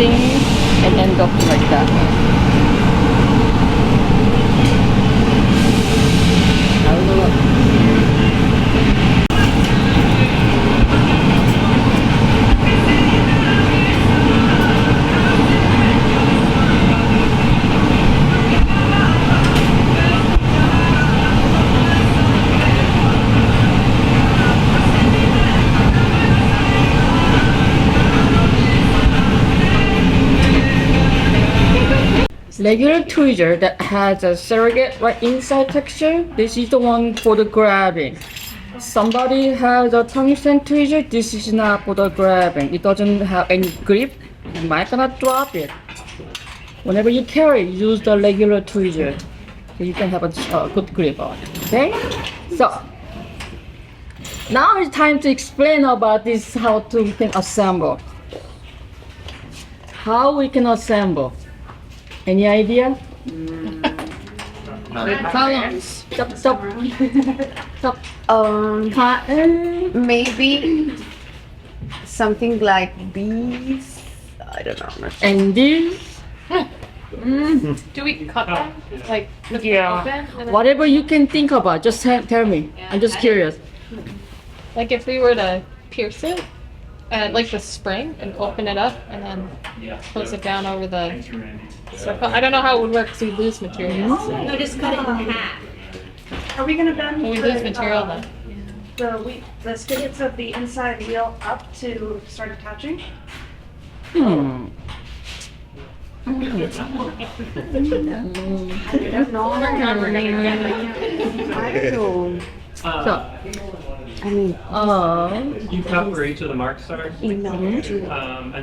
twisting and end up like that. I don't know. Regular tweezer that has a surrogate right inside texture, this is the one for the grabbing. Somebody has a tungsten tweezer, this is not for the grabbing. It doesn't have any grip, you might gonna drop it. Whenever you carry, use the regular tweezer so you can have a good grip on it, okay? So, now it's time to explain about this, how we can assemble. How we can assemble. Any idea? Columns. Stop. Maybe something like these. I don't know. And this, Do we cut them? Like, flip them Yeah. open? And then, whatever you can think about, just tell me. I'm just curious. like, if we were to pierce it, like the spring, and open it up, and then close it down over the circle. I don't know how it would work because we lose material. No, just cut it in half. Are we gonna bend We lose material then. the spigots of the inside wheel up to start attaching? So, You cut where each of the marks are, and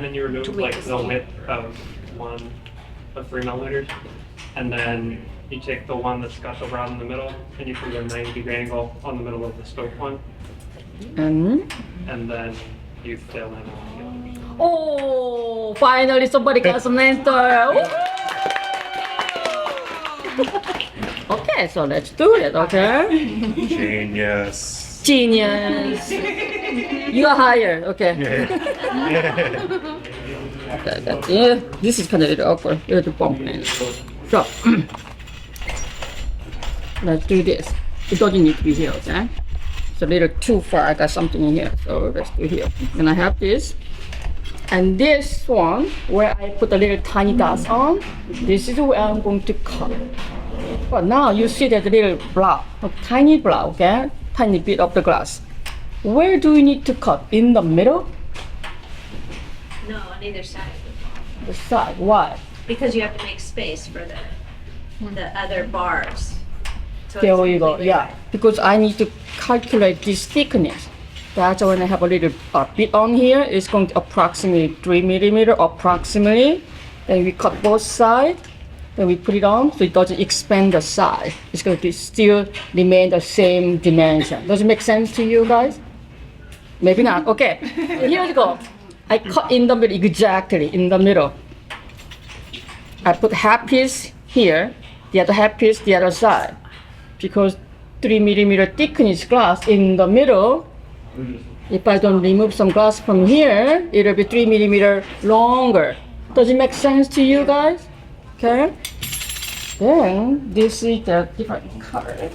then you remove like the width of one of 3 millimeters, and then you take the one that's got the rod in the middle, and you put a 90-degree angle on the middle of the spoke one, and and then you fill in on the other. oh, finally somebody got some answer. Okay, so let's do it, okay? Genius. Genius. You are hired, okay. Yeah, this is kind of a little awkward. You have to bump in. So, let's do this. It doesn't need to be here, okay? It's a little too far. I got something in here, so let's do here. And I have this. And this one, where I put a little tiny dots on, this is where I'm going to cut. But now you see that little block, a tiny block, okay? Tiny bit of the glass. Where do we need to cut? In the middle? No, on either side. The side. Why? Because you have to make space for the other bars. So There it's you go. completely Yeah, right. because I need to calculate this thickness. That's when I have a little bit on here. It's going to approximately 3 millimeter, approximately. Then we cut both sides. Then we put it on so it doesn't expand the size. It's going to still remain the same dimension. Does it make sense to you guys? Maybe not. Okay, here we go. I cut in the middle, exactly in the middle. I put half piece here, the other half piece the other side. Because 3 millimeter thickness glass in the middle, if I don't remove some glass from here, it'll be 3 millimeter longer. Does it make sense to you guys? Okay. Then this is the different colors.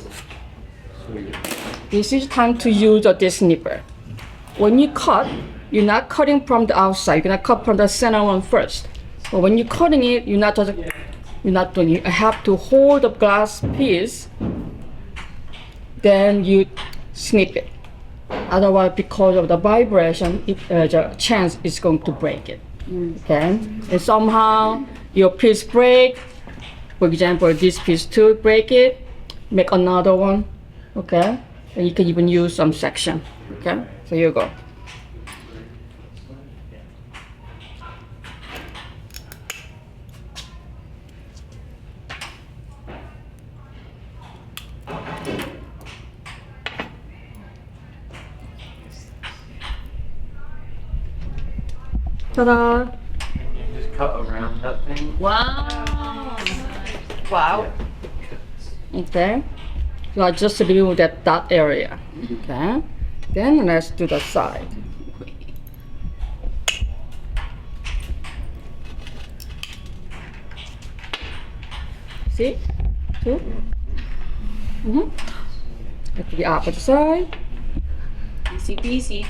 This is time to use this nipper. When you cut, you're not cutting from the outside. You're gonna cut from the center one first. But when you're cutting it, you're not doing. You have to hold the glass piece. Then you snip it. Otherwise, because of the vibration, the chance is going to break it. Okay. And somehow your piece break. For example, this piece too, break it. Make another one. Okay. And you can even use some section. Okay. So here you go. Ta-da! Just cut around that thing. Wow! Wow. Okay. So I just remove that dot area. Okay. Then let's do the side. See? 2. Look to the opposite side. Easy peasy.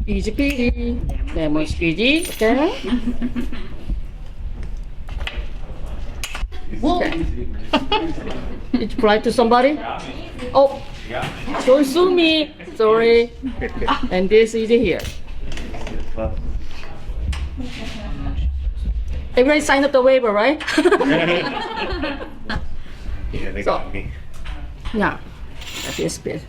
Easy peasy. Lemon squeezy. Okay. Okay. Did you fly to somebody? Oh, don't sue me. Sorry. And this is here. Everybody signed up the waiver, right? Yeah, they So- got me. Yeah, this bit.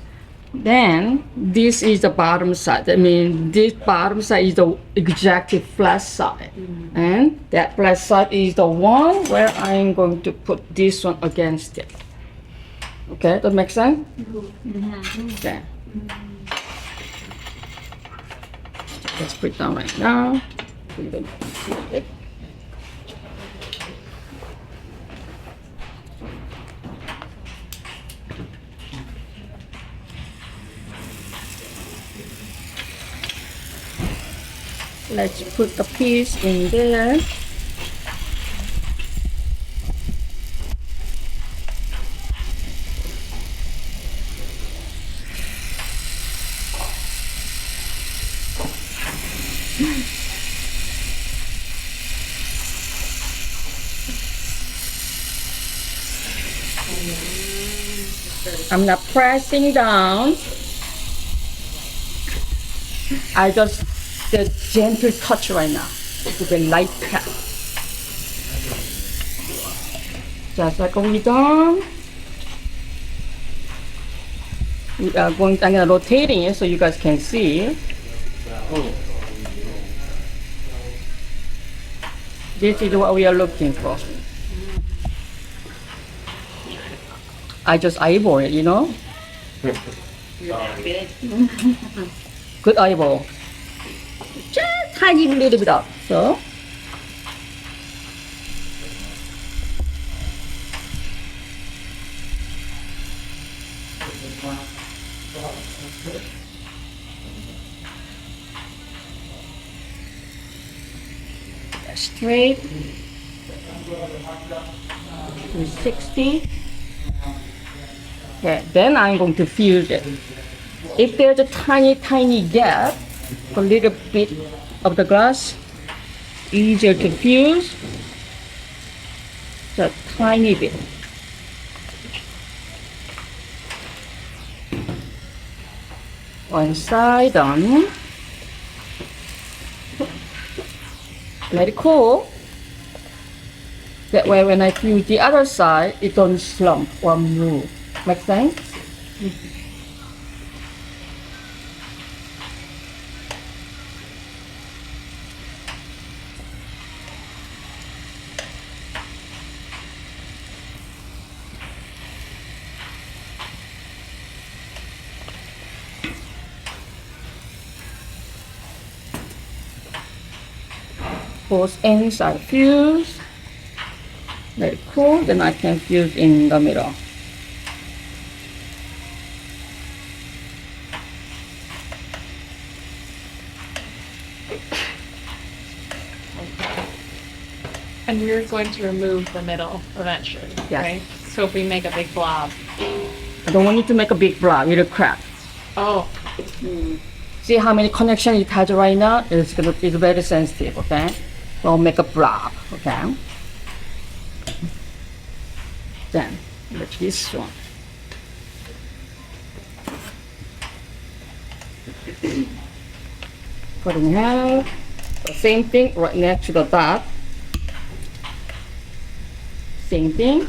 Then this is the bottom side. I mean, this bottom side is the exact flat side, and that flat side is the one where I'm going to put this one against it. Okay, that makes sense. Okay. Let's put it down right now. Let's put the piece in there. I'm not pressing down. I just the gentle touch right now. With a light tap. Just like we done. We are going. I'm gonna rotating it so you guys can see. This is what we are looking for. I just eyeball it, you know. Good eyeball. Just tiny little bit up. So. Straight. 360. Okay, then I'm going to fuse it. If there's a tiny gap, a little bit of the glass, easier to fuse. Just tiny bit. One side done. Let it cool. That way when I fuse the other side, it don't slump or move. Make sense? Both ends are fused. Let it cool, then I can fuse in the middle. And we're going to remove the middle eventually, Yes. right? So if we make a big blob. I don't want you to make a big blob, it'll crack. Oh, See how many connections it has right now? It's very sensitive, okay? Don't make a blob, okay? Then, look this one. Put in half. The same thing right next to the dot. Same thing.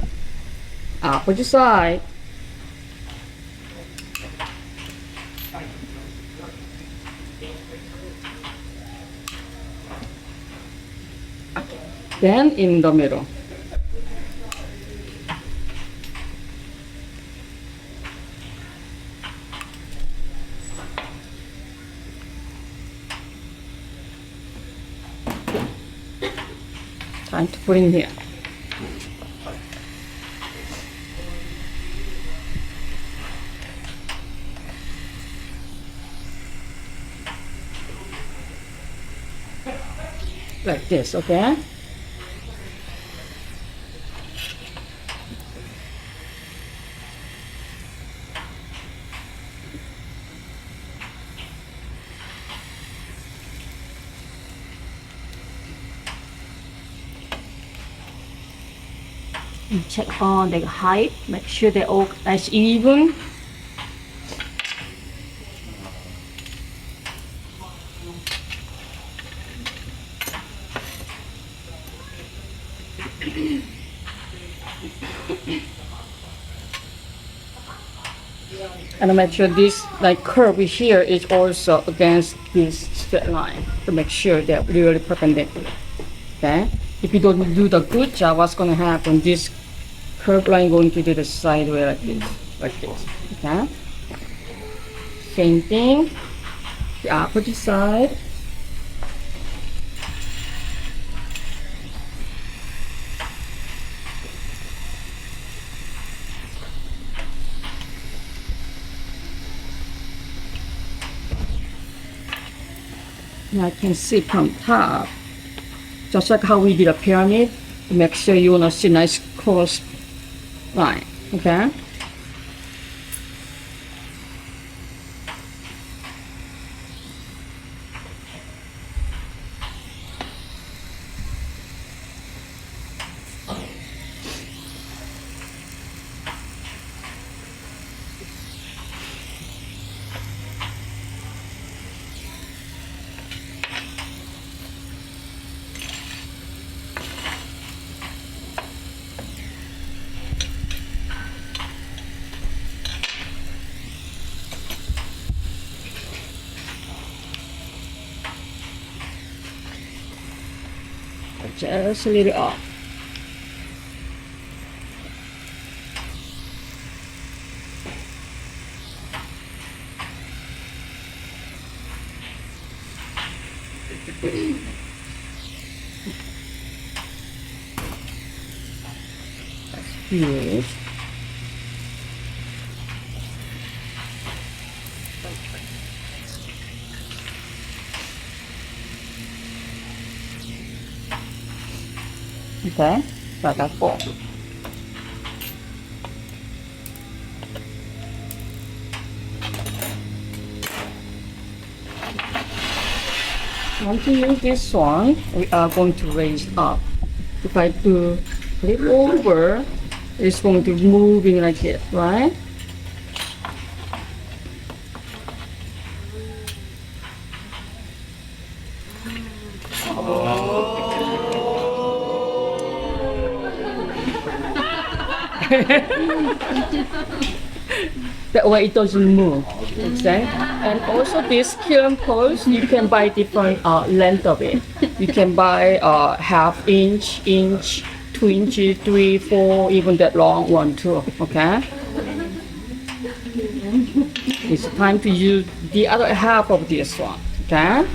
Opposite side. Then in the middle. Time to put in here. Like this, okay? You check on the height, make sure they're all as even. And make sure this like curve here is also against this straight line to make sure they're really perpendicular. Okay? If you don't do the good job, what's going to happen? This curve line going to do the sideways like this. Okay? Same thing, the opposite side. Now I can see from top, just like how we did a pyramid, to make sure you wanna see nice cross line, okay? Just a little off. That's good. Okay, và các bộ. Once you use this one, we are going to raise up. If I do flip over, it's going to moving like this, right? That way it doesn't move. Okay? And also this kiln post, you can buy different length of it. You can buy half inch, 2 inches, 3, 4, even that long one too. Okay? It's time to use the other half of this one. Okay?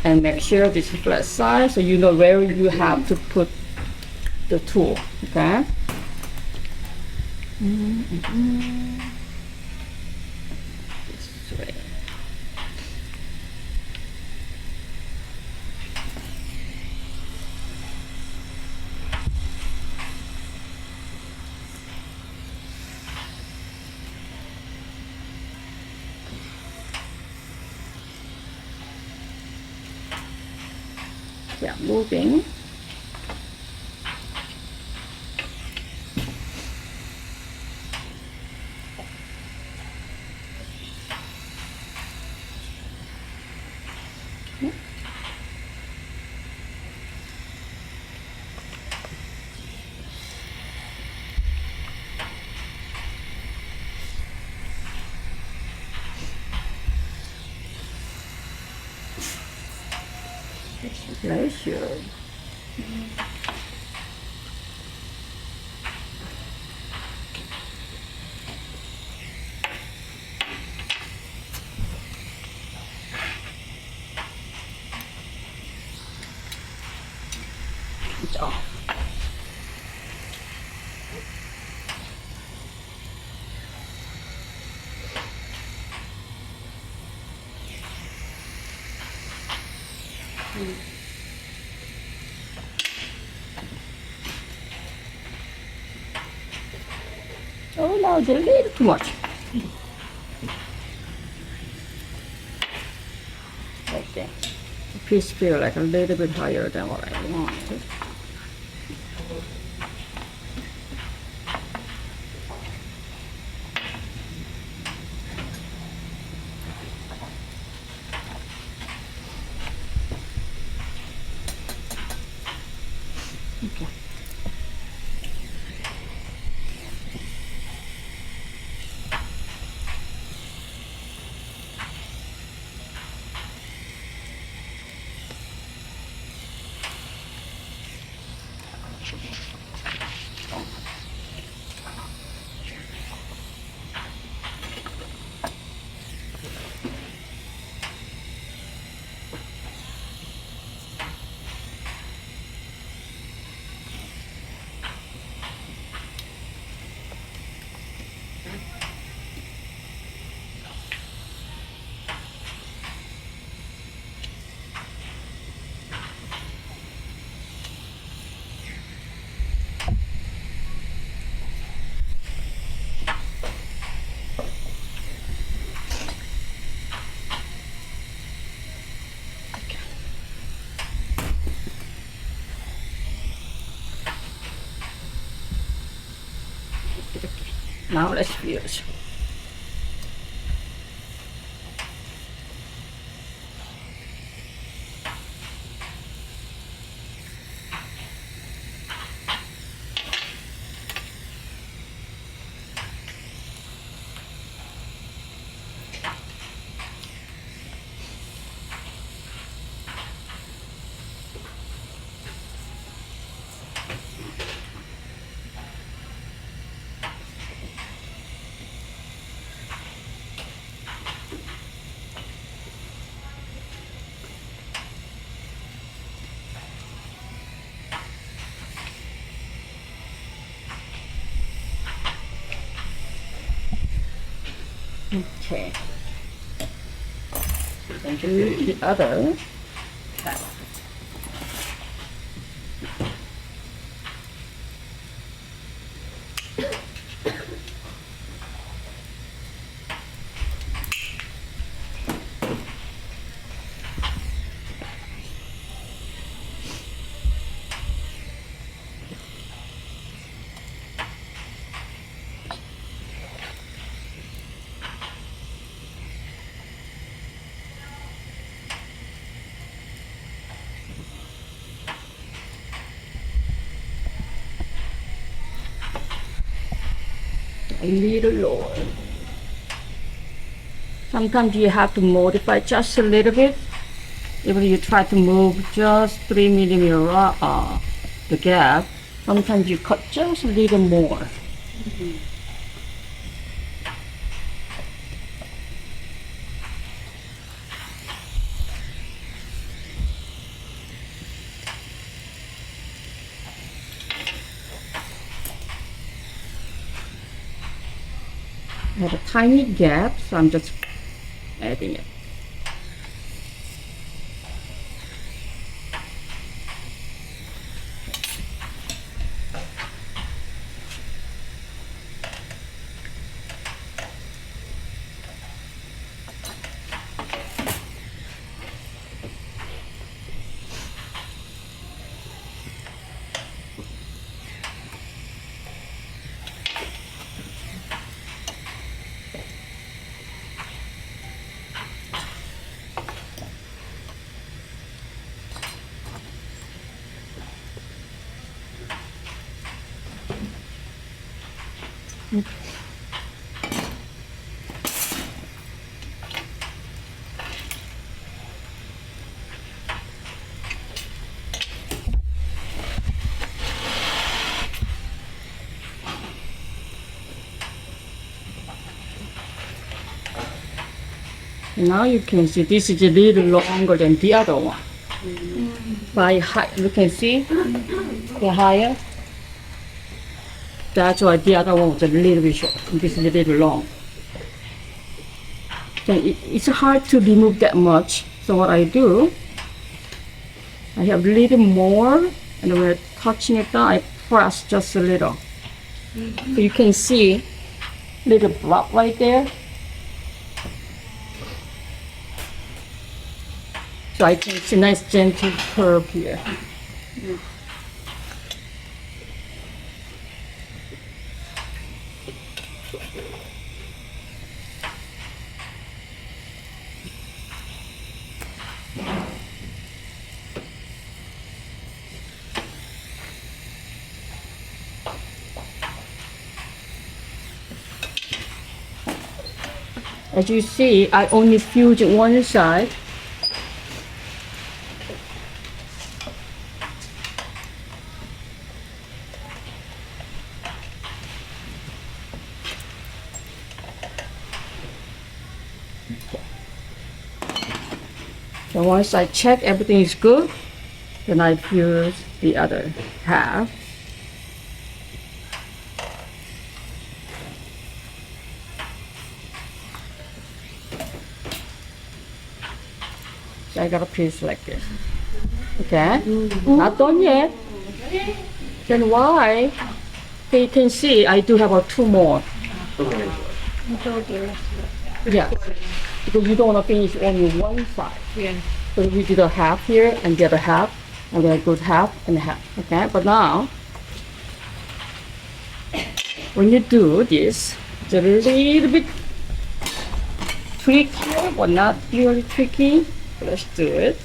And make sure this is flat side so you know where you have to put the tool. Okay? This way. Yeah, moving. Pleasure. It's off. Oh no, it's a little too much. Like that. The piece feel like a little bit higher than what I wanted. Okay. Now let's fuse. Okay. Then do the other. A little lower. Sometimes you have to modify just a little bit. Even you try to move just 3 millimeter the gap, sometimes you cut just a little more. I have a tiny gap, so I'm just adding it. Now you can see this is a little longer than the other one. By height, you can see the higher. That's why the other one was a little bit short. This is a little long. Then it's hard to remove that much. So what I do, I have a little more, and when touching it down, I press just a little. So you can see little blob right there. So I think it's a nice gentle curve here. As you see, I only fused one side. So once I check everything is good, then I fuse the other half. So I got a piece like this. Okay, not done yet. Then why? You can see I do have two more. Yeah, because you don't want to finish only one side. Yeah. So we did a half here and the other half, and then a good half and a half. Okay, but now when you do this, it's a little bit tricky, but not really tricky. Let's do it.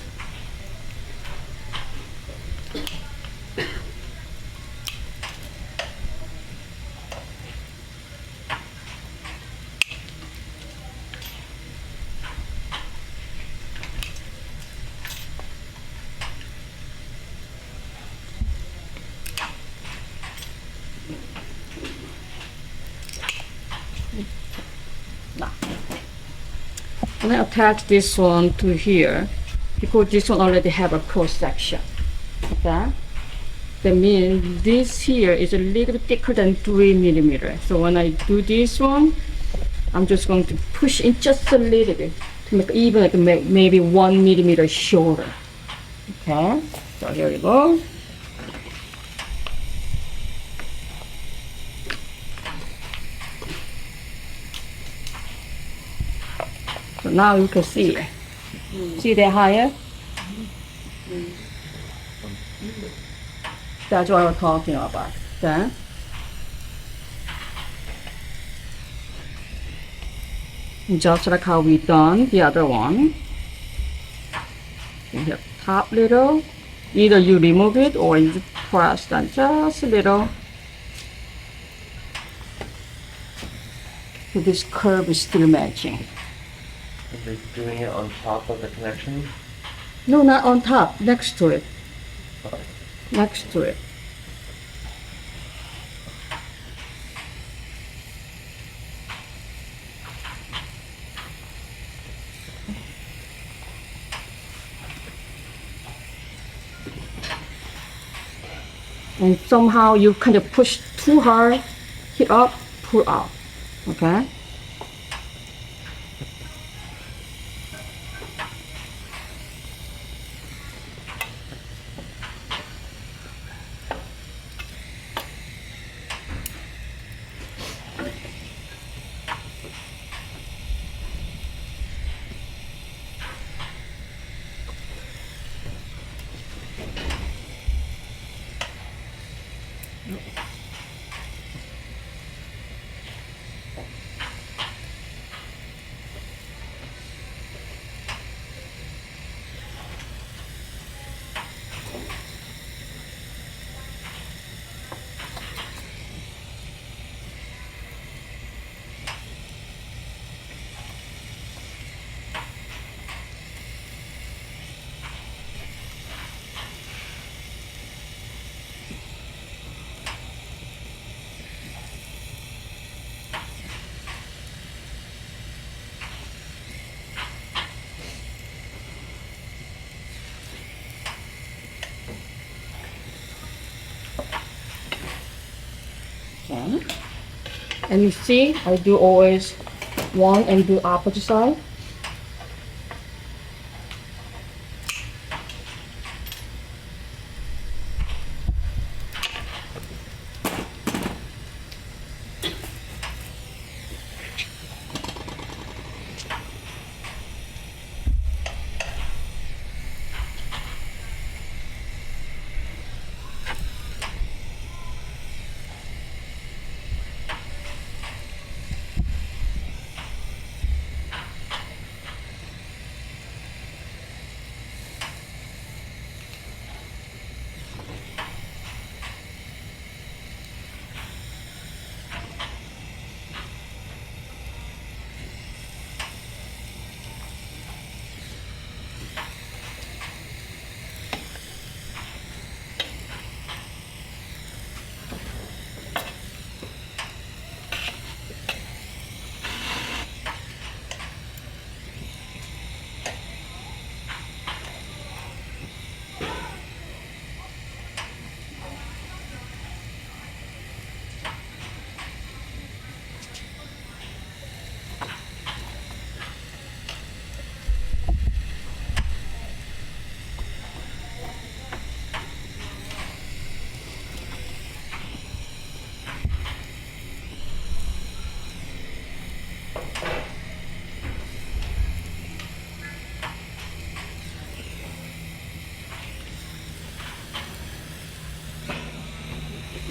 Now, I'm gonna attach this one to here because this one already have a cross section. Okay, that means this here is a little bit thicker than 3 millimeters. So when I do this one, I'm just going to push in just a little bit to make even like maybe 1 millimeter shorter. Okay, so here we go. So now you can see. See that higher? That's what I'm talking about. Okay? Just like how we done the other one. You have top little. Either you remove it or you press down just a little. So this curve is still matching. Are they doing it on top of the connection? No, not on top. Next to it. Next to it. And somehow you kind of push too hard, hit up, pull out. Okay? Okay. And you see, I do always one and do opposite side.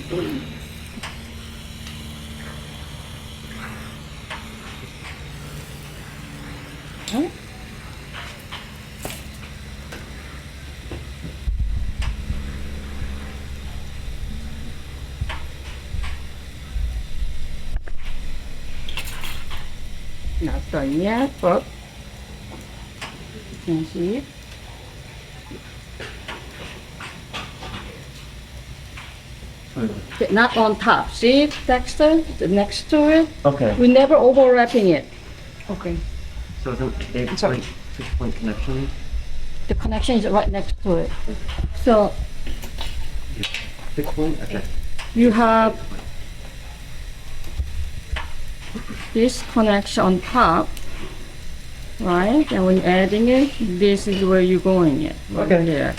Okay. Not done yet, but you can see it. Okay, not on top. See Dexter? The next to it. Okay. We're never overlapping it. Okay. So it's an 8-point, 6-point connection. The connection is right next to it. So 6-point? Okay. you have this connection on top, right? And when adding it, this is where you're going it. Right Okay. there.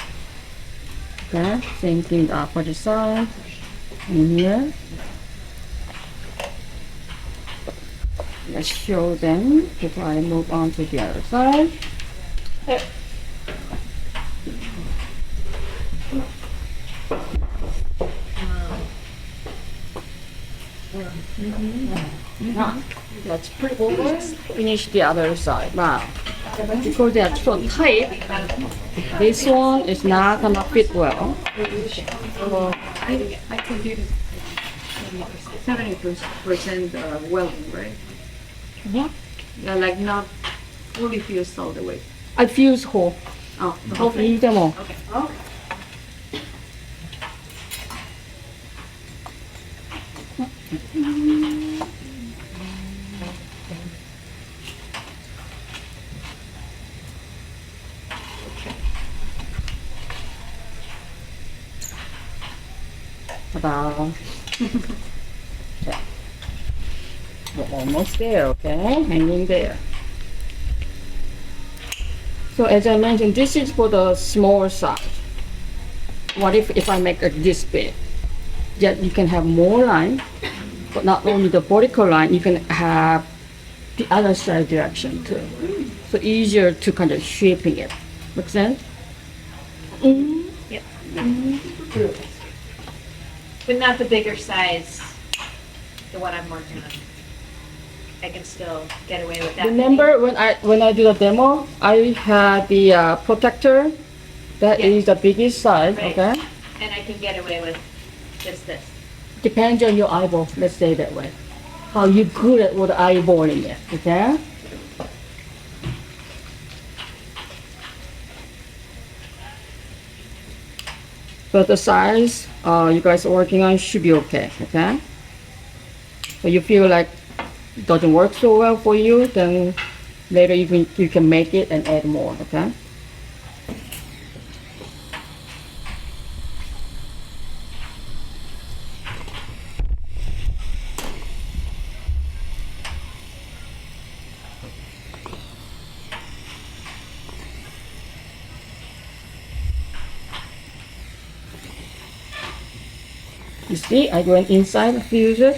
Okay, same thing the opposite side. In here. Let's show them before I move on to the other side. Now, let's put over, finish the other side. Now, because they are so tight, this one is not gonna fit well. So, I can do 70% welding, right? yeah, Yeah, like not fully fused all the way. I fuse whole. Oh, the I'll whole thing. fuse them all. Okay. Ta-da. Yeah. We're almost there, okay? Hanging there. So as I mentioned, this is for the small size. What if I make it this big? Yet you can have more line, but not only the vertical line, you can have the other side direction too. So easier to kind of shaping it. Make sense? Yep. But not the bigger size, the one I'm working on. I can still get away with that. Remember when I do the demo, I had the protector. That Yeah. is the biggest size, Right. okay? And I can get away with just this. Depends on your eyeball, let's say that way. How you good at with eyeballing it, okay? But the size you guys are working on should be okay, okay? So you feel like it doesn't work so well for you, then later you can make it and add more, okay? You see, I went inside the fuses.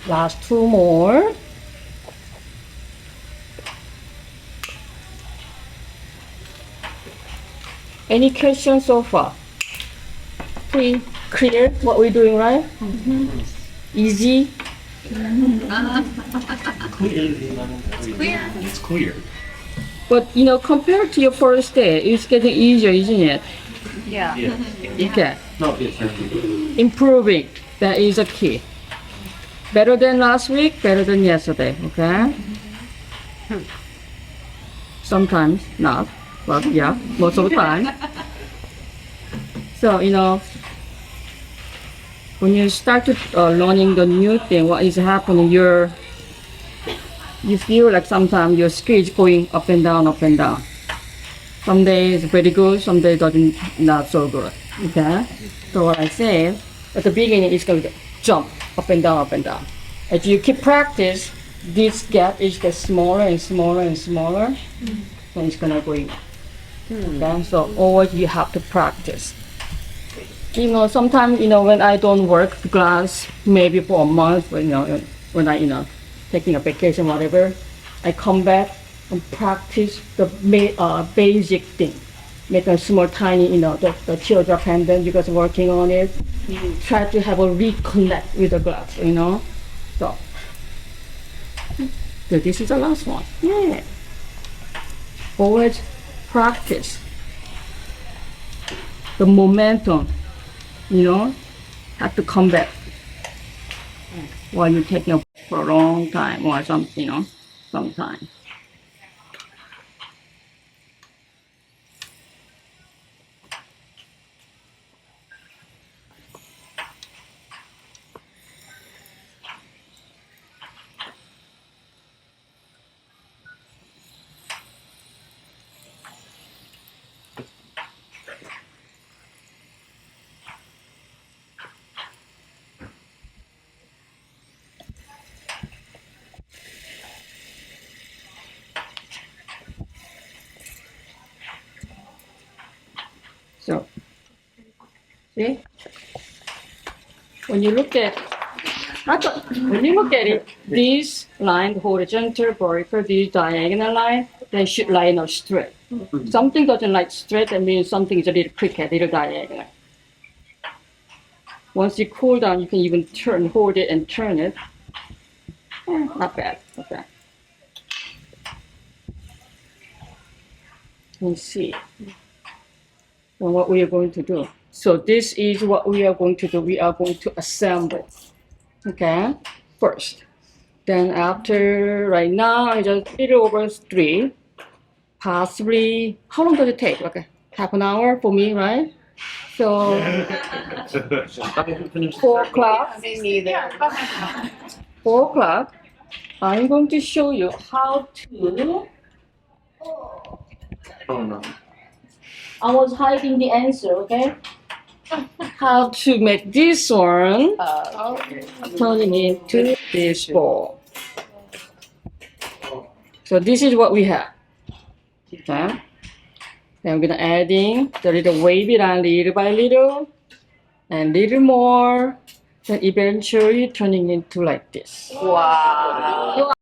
Last two more. Any questions so far? Pretty clear what we're doing, right? Easy. It's clear. But you know, compared to your first day, it's getting easier, isn't it? Yeah. Yeah. Okay. No, yes, Improving. That is a key. Better than last week, better than yesterday, okay? Sometimes not, but yeah, most of the time. So, when you start to learning the new thing, what is happening, you feel like sometimes your skill is going up and down, up and down. Some days very good, some days not so good. Okay? So what I say, at the beginning it's going to jump up and down, up and down. As you keep practice, this gap is get smaller and smaller and smaller. Then it's gonna go in. Okay? So always you have to practice. Sometimes, when I don't work glass, maybe for a month, when I, taking a vacation, whatever, I come back and practice the basic thing. Make a small, tiny, the teardrop pendant, because working on it, try to have a reconnect with the glass, So this is the last one. Yeah. Always practice. The momentum, have to come back while you're taking a for a long time or sometime. So, see, when you look at it, these line, horizontal, vertical, these diagonal line, they should line up straight. Something doesn't line straight, that means something is a little crooked, little diagonal. Once you cool down, you can even hold it and turn it. Not bad. Okay. Let's see. And what we are going to do. So this is what we are going to do. We are going to assemble. Okay, first. Then after, right now, I just a little over 3. Possibly, how long does it take? Okay, half an hour for me, right? So, 4 o'clock. Me neither. 4 o'clock. I'm going to show you how to. Oh no. I was hiding the answer, okay? How to make this one turning into this ball. So this is what we have. Okay? Then we're gonna adding the little wavy line little by little and little more. Then eventually turning into like this. Wow.